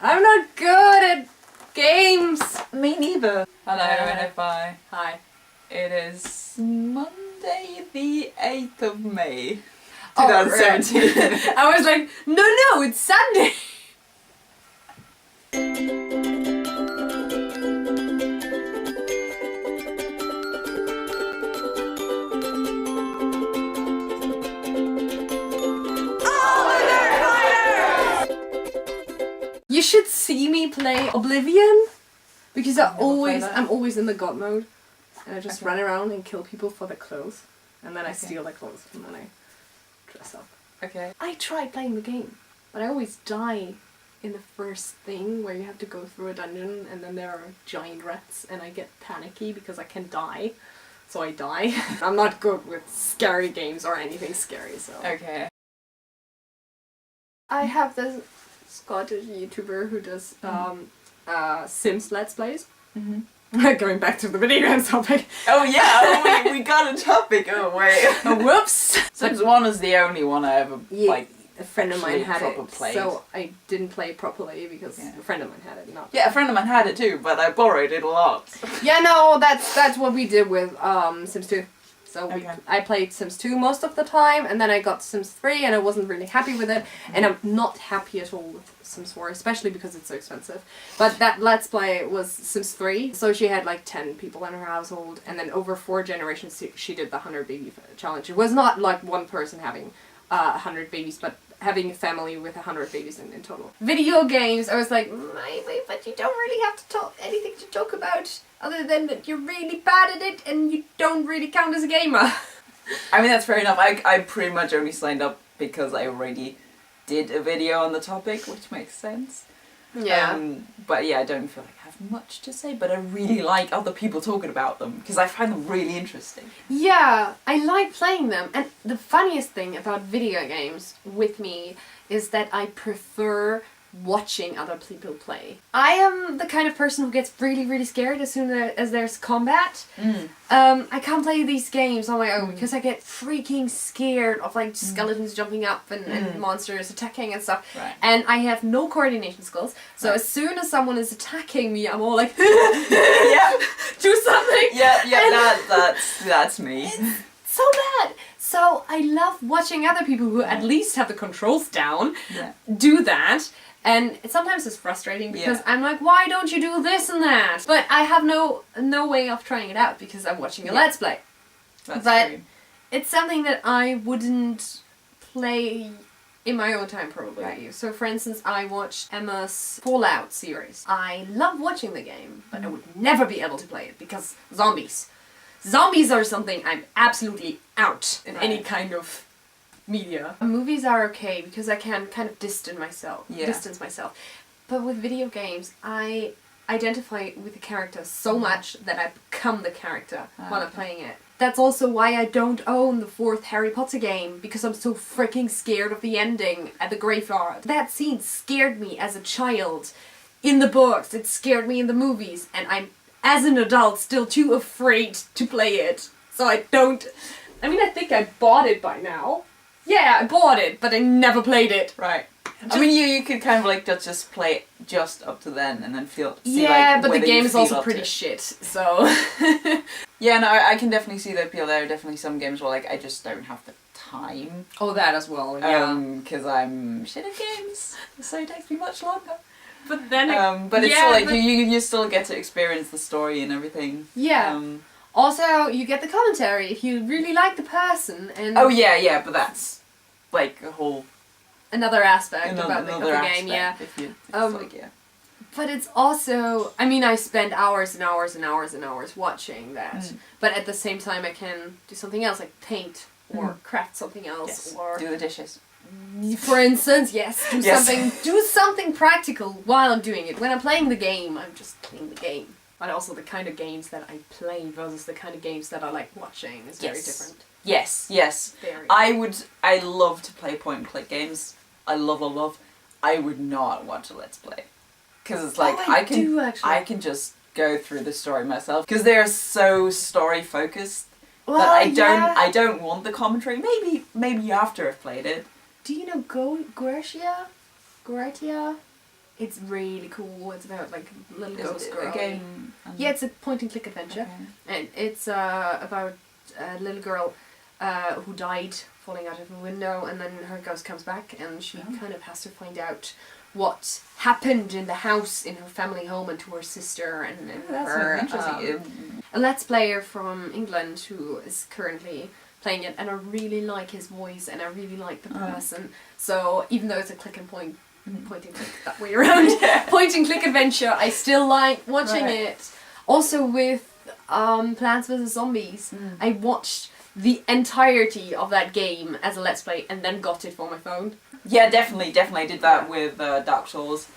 I'm not good at games. Me neither. Hello, NFI. Hi. It is Monday the 8th of May, Oh, 2017. right. I was like, no, it's Sunday. You should see me play Oblivion, because I'm always in the god mode, and I just run around and kill people for their clothes, and then I steal their clothes, and then I dress up. Okay. I tried playing the game, but I always die in the first thing where you have to go through a dungeon, and then there are giant rats, and I get panicky because I can die, so I die. I'm not good with scary games or anything scary, so... Okay. I have this Scottish YouTuber who does Sims Let's Plays. Going back to the video game topic. Oh yeah, we got a topic. Oh wait. Whoops. Sims 1 is the only one I ever a friend of mine had it, played. so I didn't play it properly because a friend of mine had it. Yeah, a friend of mine had it too, but I borrowed it a lot. Yeah, no, that's what we did with Sims 2. So I played Sims 2 most of the time, and then I got Sims 3, and I wasn't really happy with it, and I'm not happy at all with Sims 4, especially because it's so expensive. But that Let's Play was Sims 3, so she had like 10 people in her household, and then over 4 generations she did the 100 baby challenge. It was not like one person having 100 babies, but having a family with 100 babies in total. Video games, I was like, maybe, but you don't really have to anything to talk about other than that you're really bad at it and you don't really count as a gamer. I mean, that's fair enough. I pretty much only signed up because I already did a video on the topic, which makes sense. Yeah. But yeah, I don't feel like I have much to say, but I really like other people talking about them because I find them really interesting. Yeah, I like playing them, and the funniest thing about video games with me is that I prefer watching other people play. I am the kind of person who gets really, really scared as soon as there's combat. I can't play these games on my own because I get freaking scared of like skeletons jumping up and monsters attacking and stuff. Right. And I have no coordination skills, so as soon as someone is attacking me, I'm all like, yeah, do something. Yeah, that's me. It's so bad. So I love watching other people who at least have the controls down do that. And sometimes it's frustrating because I'm like, why don't you do this and that? But I have no way of trying it out because I'm watching a Let's Play. But it's something that I wouldn't play in my own time probably. Right. So for instance, I watched Emma's Fallout series. I love watching the game, but I would never be able to play it because zombies. Zombies are something I'm absolutely out in any kind of media. Movies are okay because I can kind of distance myself. But with video games, I identify with the character so much that I become the character while I'm playing it. That's also why I don't own the 4th Harry Potter game, because I'm so freaking scared of the ending at the graveyard. That scene scared me as a child in the books, it scared me in the movies, and I'm, as an adult, still too afraid to play it. So I don't... I mean, I think I bought it by now. Yeah, I bought it, but I never played it. Right. I mean, you could kind of like just play it just up to then and then see but the game is also pretty shit, so... Yeah, no, I can definitely see the appeal. There are definitely some games where like I just don't have the time. Oh, that as well, yeah. Because I'm shit at games, so it takes me much longer. But then... but it's still like, you still get to experience the story and everything. Yeah. Also, you get the commentary if you really like the person and... Oh yeah, but that's like a whole... Another aspect of the game, yeah. But it's also... I mean, I spend hours and hours and hours and hours watching that. But at the same time, I can do something else, like paint or craft something else. Or do the dishes. For instance, do something practical while I'm doing it. When I'm playing the game, I'm just playing the game. But also the kind of games that I play versus the kind of games that I like watching is very different. Yes. Very. I love to play point and click games. I love. I would not want to Let's Play. Because it's like, I can just go through the story myself. Because they're so story focused that I don't want the commentary. Maybe after I've played it. Do you know Gratia? It's really cool. It's about like a little ghost girl. A game? Yeah, it's a point-and-click adventure. Okay. And it's about a little girl who died falling out of a window, and then her ghost comes back, and she kind of has to find out what happened in the house, in her family home, and to her sister, and her... interesting. A Let's Player from England who is currently playing it, and I really like his voice, and I really like the person. So even though it's a click and point and click that way around, point and click adventure, I still like watching it. Also with Plants vs Zombies, I watched the entirety of that game as a Let's Play and then got it for my phone. Yeah, definitely. I did that with Dark Souls.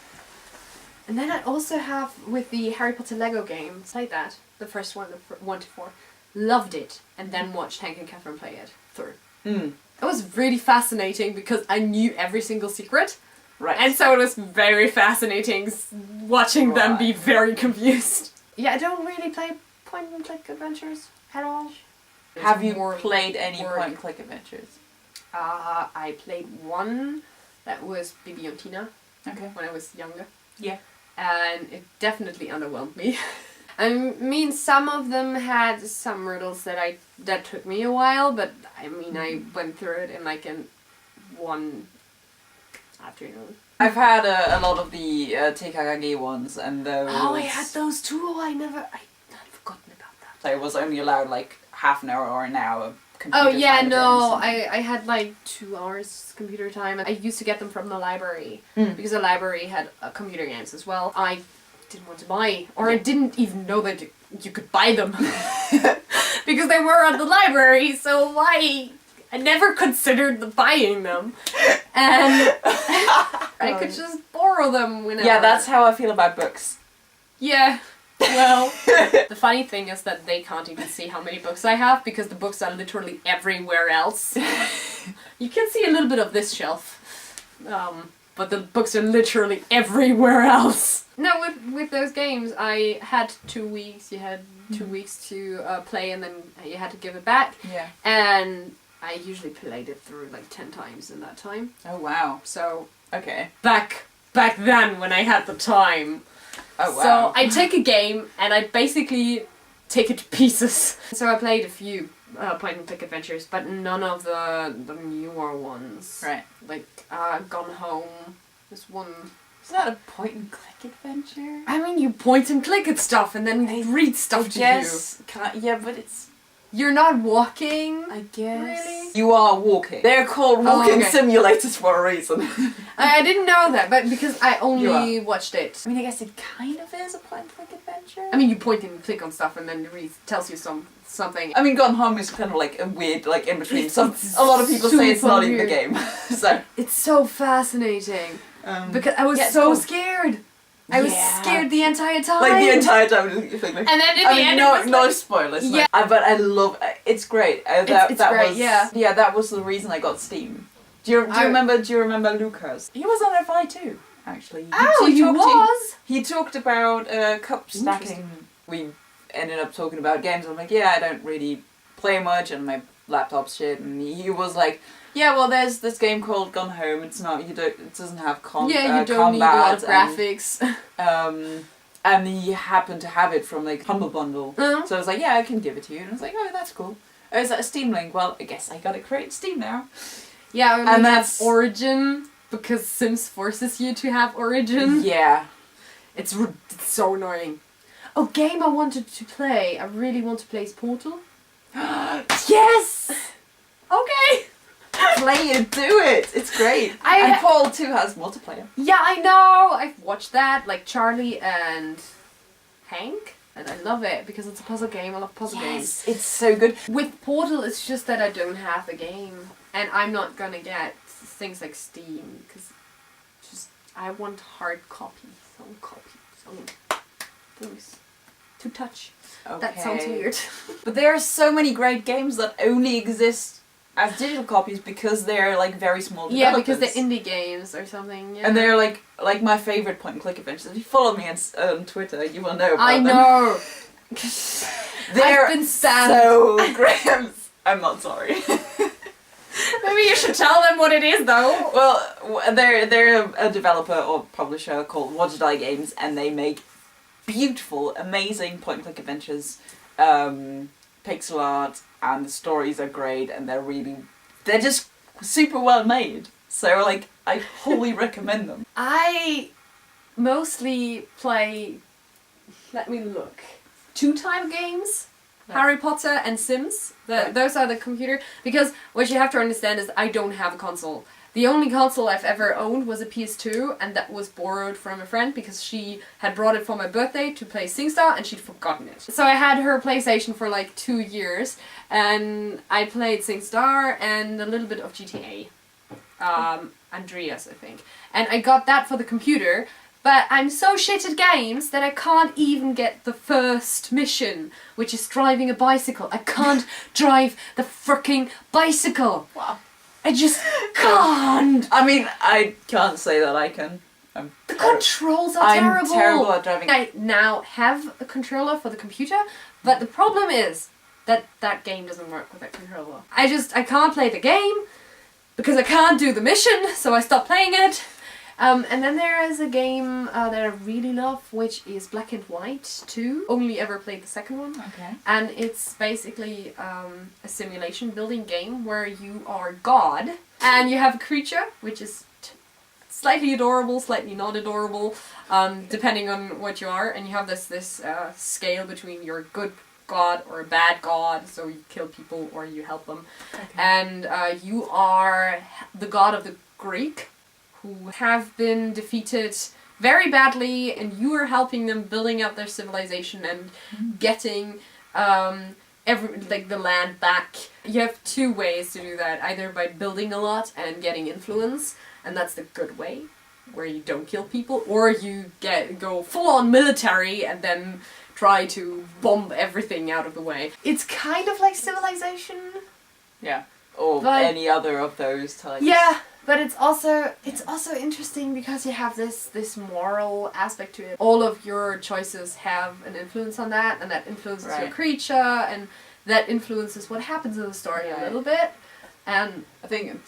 And then I also have with the Harry Potter Lego games, played that, the first one, 1 to 4. Loved it, and then watched Hank and Catherine play it through. It was really fascinating because I knew every single secret. Right. And so it was very fascinating watching them be very confused. Yeah, I don't really play point-and-click adventures at all. Have you played any point-and-click adventures? I played one that was Bibi and Tina when I was younger. Yeah. And it definitely underwhelmed me. I mean, some of them had some riddles that took me a while, but I mean, I went through it in like one afternoon. I've had a lot of the TKKG ones, and those... Oh, I had those too. I'd forgotten about that. So I was only allowed like half an hour or an hour. Oh yeah, no, I had like 2 hours computer time. I used to get them from the library because the library had computer games as well. I didn't want to buy, or I didn't even know that you could buy them because they were at the library. So why? I never considered buying them, and I could just borrow them whenever. Yeah, that's how I feel about books. Yeah. Well, the funny thing is that they can't even see how many books I have because the books are literally everywhere else. You can see a little bit of this shelf, but the books are literally everywhere else. No, with those games, I had 2 weeks. You had 2 weeks to play, and then you had to give it back. Yeah. And I usually played it through like 10 times in that time. Oh wow! So back then when I had the time. Oh wow. So I take a game and I basically take it to pieces. So I played a few point-and-click adventures, but none of the newer ones. Right. Like Gone Home. This one. Is that a point-and-click adventure? I mean, you point and click at stuff and then read stuff to you. Yeah, but it's... You're not walking, I guess. Really? You are walking. They're called walking simulators for a reason. I didn't know that, but because I only watched it. I mean, I guess it kind of is a point-and-click adventure. I mean, you point and click on stuff and then it tells you something. I mean, Gone Home is kind of like a weird, like, in-between. A lot of people say it's not even a game. So it's so fascinating. Because I was so scared. I was scared the entire time. Like the entire time. And then at the end, no spoilers. Yeah. But I love it's great. It's great. Yeah, that was the reason I got Steam. Do you remember Lucas? He was on FI too, actually. He talked about cup stacking. We ended up talking about games. I'm like, I don't really play much, and my laptop's shit. And he was like, yeah, well, there's this game called Gone Home. It doesn't have combat. Yeah, you don't need a lot of graphics. And he happened to have it from like Humble Bundle. So I was like, I can give it to you. And I was like, oh, that's cool. Oh, is that a Steam link? Well, I guess I gotta create Steam now. Yeah, and that's Origin because Sims forces you to have Origin. Yeah, it's so annoying. Oh, game I wanted to play. I really want to play is Portal. Yes. Okay. Play it, do it. It's great. And Portal 2 has multiplayer. Yeah, I know. I've watched that, like Charlie and Hank, and I love it because it's a puzzle game. I love puzzle games. It's so good. With Portal, it's just that I don't have a game, and I'm not gonna get things like Steam because I want hard copies, things to touch. Okay. That sounds weird. But there are so many great games that only exist as digital copies because they're like very small developers. Yeah, because they're indie games or something. Yeah. And they're like my favorite point-and-click adventures. If you follow me on Twitter, you will know about them. I know. They're I've been sad. So great. I'm not sorry. Maybe you should tell them what it is, though. Well, they're a developer or publisher called Watch Die Games, and they make beautiful, amazing point-and-click adventures, pixel art, and the stories are great, and they're just super well made. So, like, I wholly recommend them. I mostly play, let me look, 2 type games. Yeah. Harry Potter and Sims. Those are the computer. Because what you have to understand is I don't have a console. The only console I've ever owned was a PS2, and that was borrowed from a friend because she had brought it for my birthday to play SingStar and she'd forgotten it. So I had her PlayStation for like 2 years, and I played SingStar and a little bit of GTA. Andreas, I think. And I got that for the computer, but I'm so shit at games that I can't even get the first mission, which is driving a bicycle. I can't drive the fricking bicycle. Wow. I just can't. I mean, I can't say that I can. The controls are terrible. I'm terrible at driving. I now have a controller for the computer, but the problem is that that game doesn't work with that controller. I can't play the game because I can't do the mission, so I stopped playing it. And then there is a game that I really love, which is Black and White 2. Only ever played the second one. Okay. And it's basically a simulation building game where you are God. And you have a creature, which is slightly adorable, slightly not adorable, depending on what you are. And you have this scale between you're a good god or a bad god, so you kill people or you help them. Okay. And you are the god of the Greek, who have been defeated very badly, and you are helping them building up their civilization and getting the land back. You have 2 ways to do that, either by building a lot and getting influence, and that's the good way, where you don't kill people, or you go full-on military and then try to bomb everything out of the way. It's kind of like Civilization. Yeah, or any other of those types. Yeah. But it's also interesting because you have this moral aspect to it. All of your choices have an influence on that, and that influences your creature, and that influences what happens in the story a little bit. And I think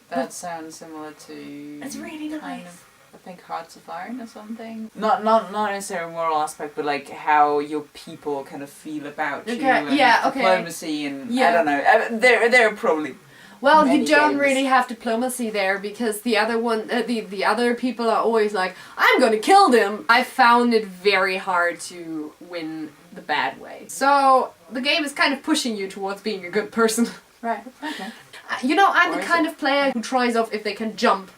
that sounds similar to. It's really nice. I think Hearts of Iron or something. Not necessarily a moral aspect, but like how your people kind of feel about you. And diplomacy and I don't know. They're probably. Well, you don't really have diplomacy there because the other one, the other people are always like, I'm gonna kill them. I found it very hard to win the bad way. So the game is kind of pushing you towards being a good person. Right. Okay. I'm the kind of player who tries off if they can jump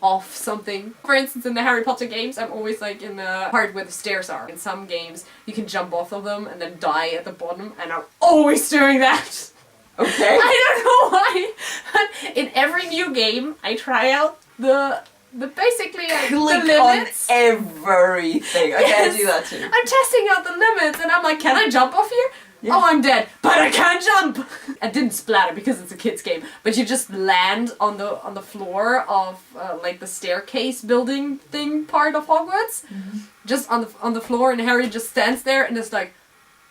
off something. For instance, in the Harry Potter games, I'm always like in the part where the stairs are. In some games, you can jump off of them and then die at the bottom, and I'm always doing that. Okay. I don't know why, but in every new game, I try out the basically like, the limits. On everything. I can't do that too. I'm testing out the limits, and I'm like, can I jump off here? Yeah. Oh, I'm dead, but I can't jump. I didn't splatter because it's a kid's game, but you just land on the floor of like the staircase building thing part of Hogwarts, just on the floor, and Harry just stands there and is like,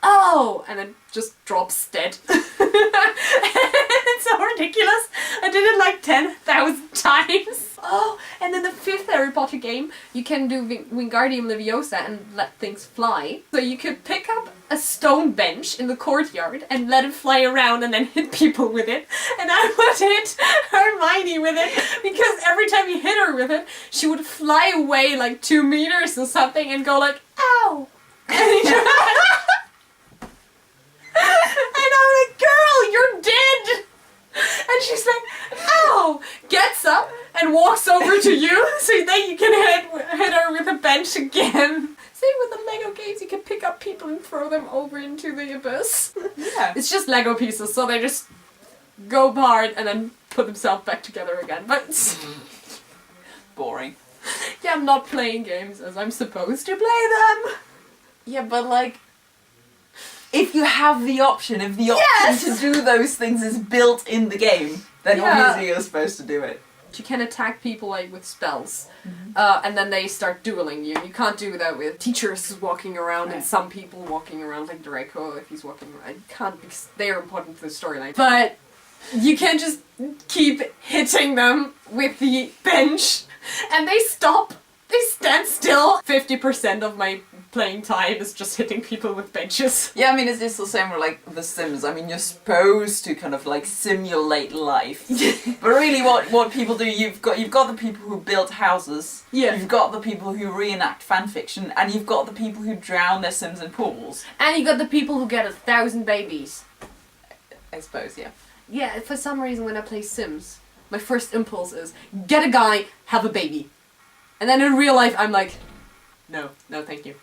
oh, and then just drops dead. It's so ridiculous. I did it like 10,000 times. Oh, and in the 5th Harry Potter game, you can do Wingardium Leviosa and let things fly. So you could pick up a stone bench in the courtyard and let it fly around and then hit people with it. And I would hit Hermione with it because every time you hit her with it, she would fly away like 2 meters or something and go like, ow! And I'm like, girl, you're dead! And she's like, ow! Gets up and walks over to you so that you can hit her with a bench again. Same with the Lego games, you can pick up people and throw them over into the abyss. Yeah. It's just Lego pieces, so they just go apart and then put themselves back together again. But boring. Yeah, I'm not playing games as I'm supposed to play them. Yeah, but like, if you have the option, to do those things is built in the game, then obviously you're supposed to do it. You can attack people like with spells, and then they start dueling you. You can't do that with teachers walking around and some people walking around like Draco if he's walking around. You can't because they are important to the storyline. But you can just keep hitting them with the bench and they stop. They stand still. 50% of my playing time is just hitting people with benches. Yeah, I mean, it's the same with like The Sims. I mean, you're supposed to kind of like simulate life, but really, what people do, you've got the people who build houses. Yeah. You've got the people who reenact fan fiction, and you've got the people who drown their Sims in pools. And you got the people who get 1,000 babies. I suppose, yeah. Yeah, for some reason when I play Sims, my first impulse is get a guy, have a baby. And then in real life I'm like, no, thank you.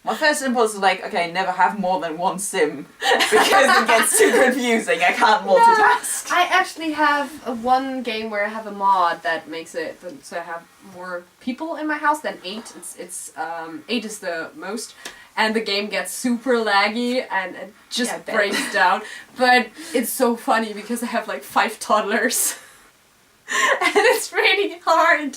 My first impulse is like, okay, never have more than one sim, because it gets too confusing, I can't multitask. No, I actually have one game where I have a mod that makes it so I have more people in my house than 8. It's 8 is the most. And the game gets super laggy and it just breaks down. But it's so funny because I have like 5 toddlers. And it's really hard.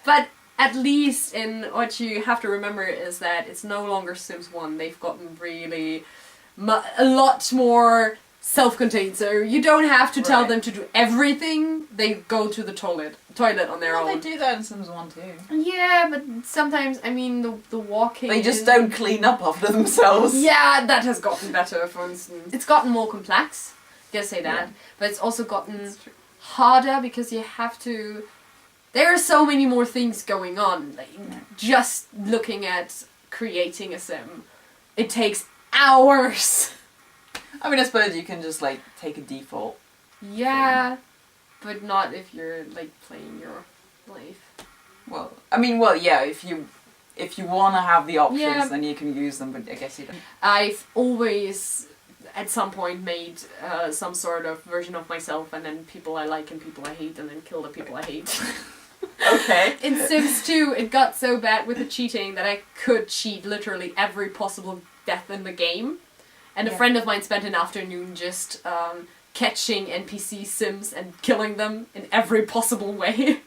But at least in what you have to remember is that it's no longer Sims 1. They've gotten really a lot more self-contained. So you don't have to tell them to do everything. They go to the toilet on their own. They do that in Sims 1 too. Yeah, but sometimes, I mean, the walking... They just don't clean up after themselves. Yeah, that has gotten better, for instance. It's gotten more complex, gotta say that. Yeah. But it's also gotten harder because you have to... There are so many more things going on. Like, just looking at creating a sim, it takes hours. I mean, I suppose you can just, like, take a default. Yeah, but not if you're, like, playing your life. Well, I mean, yeah, if you want to have the options, then you can use them, but I guess you don't. I've always, at some point, made some sort of version of myself, and then people I like and people I hate, and then kill the people I hate. Okay. In Sims 2, it got so bad with the cheating that I could cheat literally every possible death in the game. And a friend of mine spent an afternoon just catching NPC Sims and killing them in every possible way.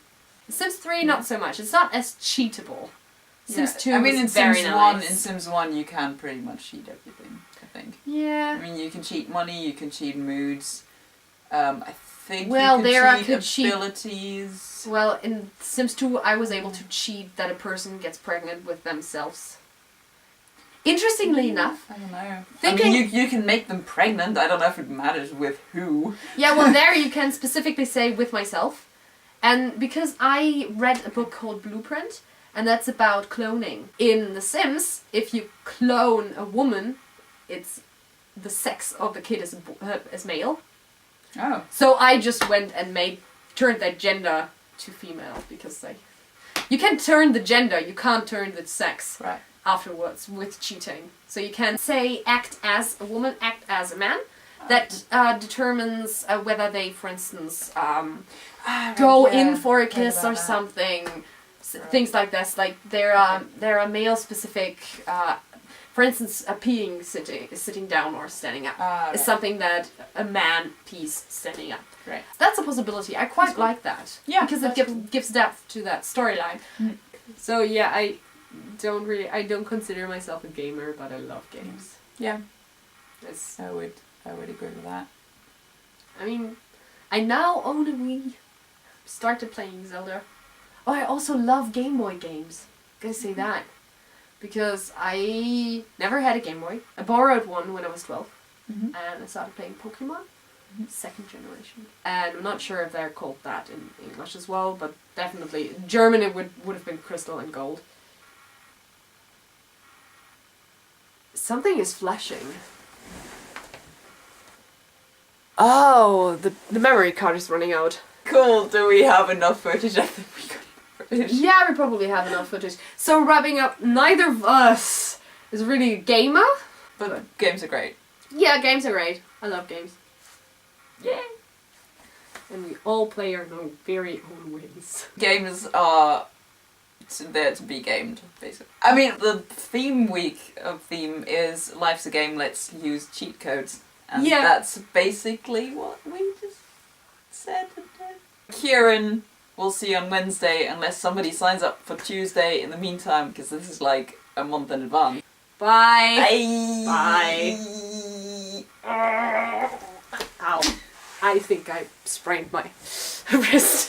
Sims 3, not so much. It's not as cheatable. Sims 2 I mean, in very Sims nice. 1, in Sims 1 you can pretty much cheat everything, I think. Yeah. I mean, you can cheat money, you can cheat moods. I think you can cheat abilities. Well, in Sims 2 I was able to cheat that a person gets pregnant with themselves. Interestingly enough... I don't know. I mean, you can make them pregnant. I don't know if it matters with who. Yeah, well there you can specifically say with myself. And because I read a book called Blueprint, and that's about cloning. In The Sims, if you clone a woman, it's the sex of the kid is male. Oh. So I just went and turned that gender to female, because you can turn the gender, you can't turn the sex afterwards with cheating. So you can say act as a woman, act as a man. That determines whether they, for instance, go in for a kiss or something. Things like this. Like there are male specific. For instance, a peeing sitting down or standing up is something that a man pees standing up. Right. That's a possibility. I quite like that. Yeah. Because it gives depth to that storyline. Mm. So yeah, I don't consider myself a gamer, but I love games. Yeah. I would agree with that. I mean, I now own a Wii. Started playing Zelda. Oh, I also love Game Boy games. Gotta say that. Because I never had a Game Boy. I borrowed one when I was 12. Mm-hmm. And I started playing Pokemon. Mm-hmm. 2nd generation. And I'm not sure if they're called that in English as well, but definitely in German it would have been Crystal and Gold. Something is flashing. Oh, the memory card is running out. Cool, do we have enough footage? I think we got footage. Yeah, we probably have enough footage. So wrapping up, neither of us is really a gamer. But games are great. Yeah, games are great. I love games. Yeah. And we all play our own very own ways. Games are there to be gamed, basically. I mean, the theme week of theme is Life's a Game, let's use cheat codes. And that's basically what we just said today. Kieran, we'll see you on Wednesday, unless somebody signs up for Tuesday in the meantime, because this is like a month in advance. Bye. Bye. Bye. Ow. I think I sprained my wrist.